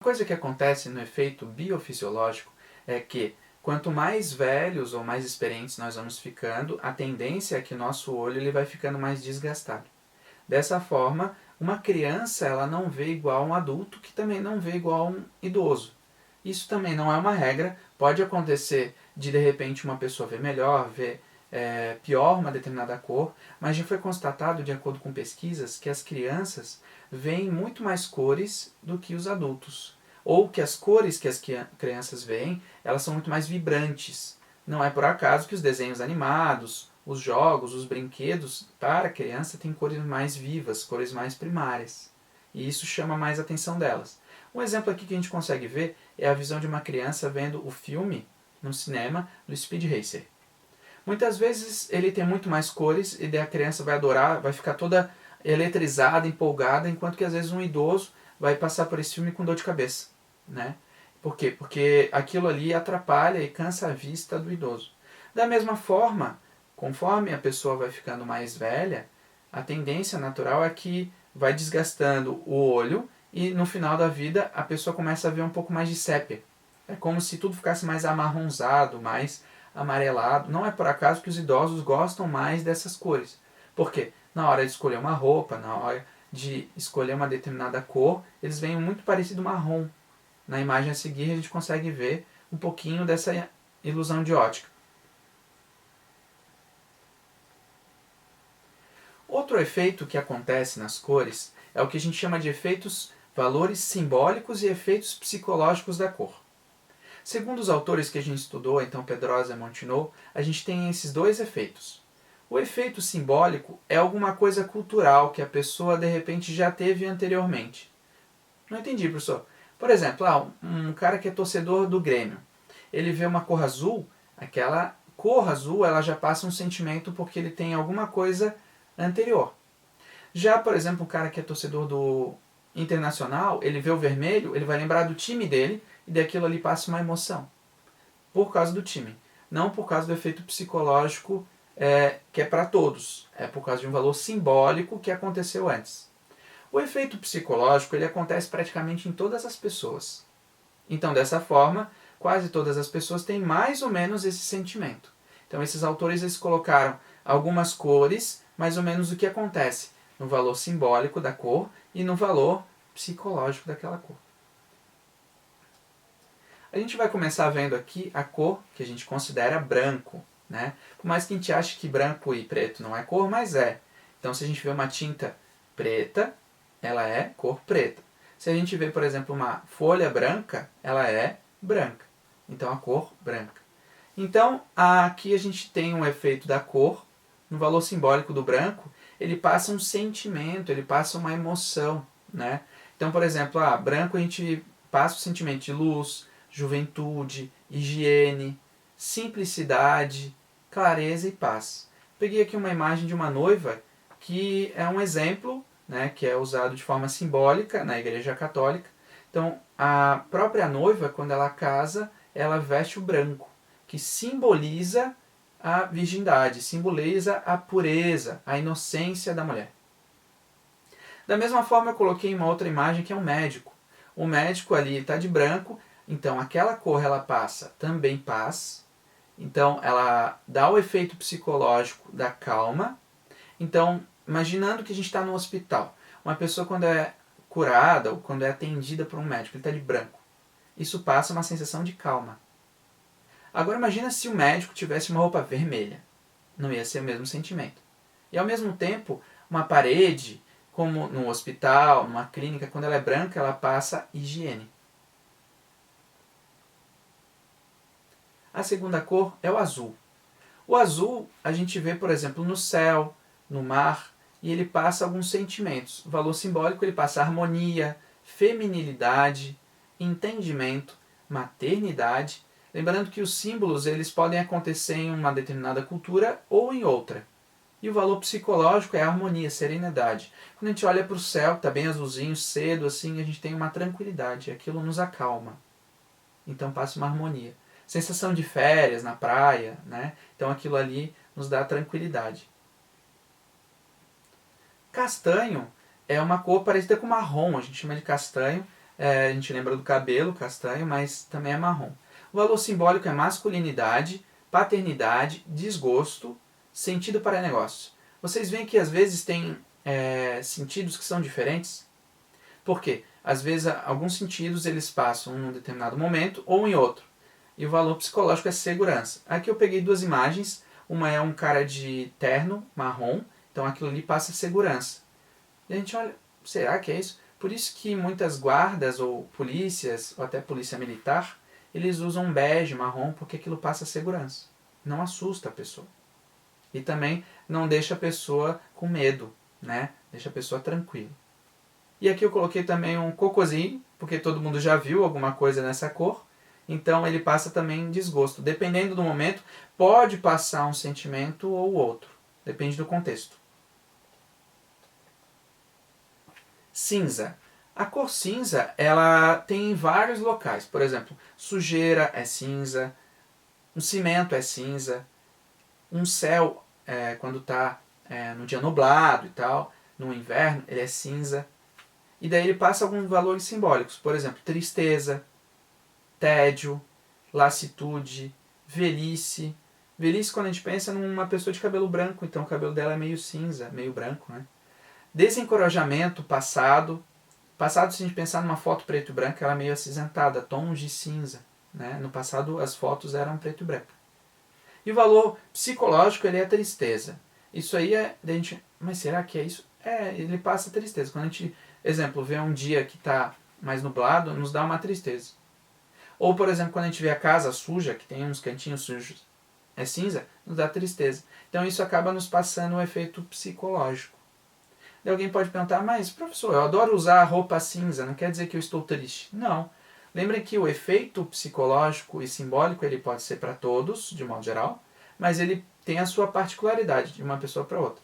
Uma coisa que acontece no efeito biofisiológico é que quanto mais velhos ou mais experientes nós vamos ficando, a tendência é que o nosso olho ele vai ficando mais desgastado. Dessa forma, uma criança ela não vê igual a um adulto, que também não vê igual a um idoso. Isso também não é uma regra, pode acontecer de repente uma pessoa ver melhor, ver pior uma determinada cor, mas já foi constatado, de acordo com pesquisas, que as crianças veem muito mais cores do que os adultos. Ou que as cores que as crianças veem, elas são muito mais vibrantes. Não é por acaso que os desenhos animados, os jogos, os brinquedos, para a criança têm cores mais vivas, cores mais primárias. E isso chama mais a atenção delas. Um exemplo aqui que a gente consegue ver é a visão de uma criança vendo o filme no cinema do Speed Racer. Muitas vezes ele tem muito mais cores e daí a criança vai adorar, vai ficar toda eletrizada, empolgada, enquanto que às vezes um idoso vai passar por esse filme com dor de cabeça, né? Por quê? Porque aquilo ali atrapalha e cansa a vista do idoso. Da mesma forma, conforme a pessoa vai ficando mais velha, a tendência natural é que vai desgastando o olho e no final da vida a pessoa começa a ver um pouco mais de sépia. É como se tudo ficasse mais amarronzado, mais amarelado. Não é por acaso que os idosos gostam mais dessas cores. Por quê? Na hora de escolher uma roupa, na hora de escolher uma determinada cor, eles veem muito parecido marrom. Na imagem a seguir a gente consegue ver um pouquinho dessa ilusão de ótica. Outro efeito que acontece nas cores é o que a gente chama de efeitos valores simbólicos e efeitos psicológicos da cor. Segundo os autores que a gente estudou, então Pedrosa e Montenot, a gente tem esses dois efeitos. O efeito simbólico é alguma coisa cultural que a pessoa de repente já teve anteriormente. Não entendi, professor. Por exemplo, um cara que é torcedor do Grêmio, ele vê uma cor azul, aquela cor azul ela já passa um sentimento porque ele tem alguma coisa anterior. Já, por exemplo, um cara que é torcedor do Internacional, ele vê o vermelho, ele vai lembrar do time dele e daquilo ali passa uma emoção. Por causa do time. Não por causa do efeito psicológico que é para todos. É por causa de um valor simbólico que aconteceu antes. O efeito psicológico ele acontece praticamente em todas as pessoas. Então, dessa forma, quase todas as pessoas têm mais ou menos esse sentimento. Então, esses autores eles colocaram algumas cores, mais ou menos o que acontece no valor simbólico da cor e no valor psicológico daquela cor. A gente vai começar vendo aqui a cor que a gente considera branco, né? Por mais que a gente ache que branco e preto não é cor, mas é. Então, se a gente vê uma tinta preta, ela é cor preta. Se a gente vê, por exemplo, uma folha branca, ela é branca. Então, a cor branca. Então, aqui a gente tem um efeito da cor, no valor simbólico do branco, ele passa um sentimento, ele passa uma emoção, né? Então, por exemplo, branco a gente passa o sentimento de luz, juventude, higiene, simplicidade, clareza e paz. Peguei aqui uma imagem de uma noiva que é um exemplo, né, que é usado de forma simbólica na Igreja Católica. Então, a própria noiva, quando ela casa, ela veste o branco, que simboliza a virgindade, simboliza a pureza, a inocência da mulher. Da mesma forma, eu coloquei uma outra imagem que é um médico. O médico ali está de branco, então aquela cor ela passa também paz, então ela dá o efeito psicológico da calma. Então, imaginando que a gente está no hospital, uma pessoa quando é curada ou quando é atendida por um médico, ele está de branco. Isso passa uma sensação de calma. Agora imagina se o médico tivesse uma roupa vermelha. Não ia ser o mesmo sentimento. E ao mesmo tempo, uma parede, como num hospital, numa clínica, quando ela é branca, ela passa higiene. A segunda cor é o azul. O azul a gente vê, por exemplo, no céu, no mar, e ele passa alguns sentimentos. O valor simbólico ele passa harmonia, feminilidade, entendimento, maternidade. Lembrando que os símbolos eles podem acontecer em uma determinada cultura ou em outra. E o valor psicológico é a harmonia, serenidade. Quando a gente olha para o céu, está bem azulzinho, cedo, assim, a gente tem uma tranquilidade, aquilo nos acalma. Então passa uma harmonia. Sensação de férias na praia, né? Então aquilo ali nos dá tranquilidade. Castanho é uma cor parecida com marrom, a gente chama de castanho, a gente lembra do cabelo castanho, mas também é marrom. O valor simbólico é masculinidade, paternidade, desgosto, sentido para negócio. Vocês veem que às vezes tem sentidos que são diferentes? Por quê? Às vezes alguns sentidos eles passam em um determinado momento ou em outro. E o valor psicológico é segurança. Aqui eu peguei duas imagens. Uma é um cara de terno marrom, então aquilo ali passa segurança. E a gente olha, será que é isso? Por isso que muitas guardas ou polícias, ou até polícia militar, eles usam bege, marrom, porque aquilo passa segurança. Não assusta a pessoa. E também não deixa a pessoa com medo, né? Deixa a pessoa tranquila. E aqui eu coloquei também um cocôzinho, porque todo mundo já viu alguma coisa nessa cor. Então ele passa também desgosto. Dependendo do momento, pode passar um sentimento ou outro. Depende do contexto. Cinza. A cor cinza, ela tem vários locais. Por exemplo, sujeira é cinza, um cimento é cinza, um céu, quando está no dia nublado e tal, no inverno, ele é cinza. E daí ele passa alguns valores simbólicos. Por exemplo, tristeza, tédio, lassitude, velhice. Velhice quando a gente pensa numa pessoa de cabelo branco, então o cabelo dela é meio cinza, meio branco, né? Desencorajamento, passado. Passado, se a gente pensar numa foto preto e branca, ela é meio acinzentada, tons de cinza. Né? No passado, as fotos eram preto e branco. E o valor psicológico, ele é a tristeza. Isso aí mas será que é isso? Ele passa tristeza. Quando a gente, exemplo, vê um dia que está mais nublado, nos dá uma tristeza. Ou, por exemplo, quando a gente vê a casa suja, que tem uns cantinhos sujos, é cinza, nos dá tristeza. Então isso acaba nos passando um efeito psicológico. E alguém pode perguntar, mas professor, eu adoro usar roupa cinza, não quer dizer que eu estou triste. Não. Lembrem que o efeito psicológico e simbólico ele pode ser para todos, de modo geral, mas ele tem a sua particularidade de uma pessoa para outra.